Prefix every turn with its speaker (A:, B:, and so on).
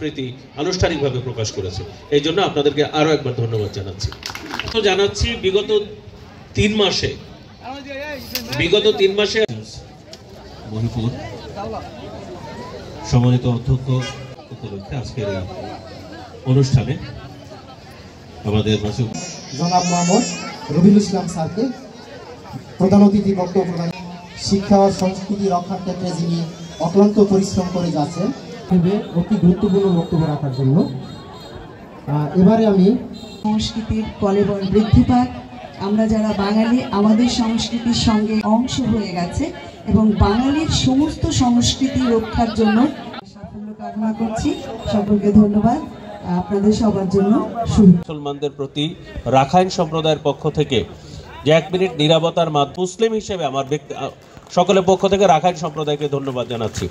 A: সম্প্রীতি আনুষ্ঠানিকভাবে প্রকাশ করেছে। এই জন্য আপনাদেরকে আরও একবার ধন্যবাদ জানাচ্ছি। বিগত 3 মাসে মহিপুর সম্মানিত অধ্যক্ষ উপলক্ষে আজকের এই অনুষ্ঠানে আমাদের
B: জনাব মোহাম্মদ রবিউল ইসলাম স্যারকে প্রধান অতিথি বক্তব্য প্রদান। শিক্ষা ও সংস্কৃতি রক্ষার ক্ষেত্রে যিনি অক্লান্ত পরিশ্রম করে যাচ্ছেন অতি গুরুত্বপূর্ণ বক্তব্য রাখার জন্য। এবারে আমি
C: সংস্কৃতির কলেবর বৃদ্ধি পাক, আমরা যারা বাঙালি আমাদের সংস্কৃতির সঙ্গে অংশ হয়ে গেছে এবং বাঙালির সমস্ত সংস্কৃতি রক্ষার জন্য সাফল্য কামনা করছি। সকলকে ধন্যবাদ। আপনাদের সবার জন্য
A: মুসলমানদের প্রতি রাখাইন সম্প্রদায়ের পক্ষ থেকে যে 1 মিনিট নীরবতার মাধ্যমে মুসলিম হিসেবে আমার সকলের পক্ষ থেকে রাখাইন সম্প্রদায়কে ধন্যবাদ জানাচ্ছি।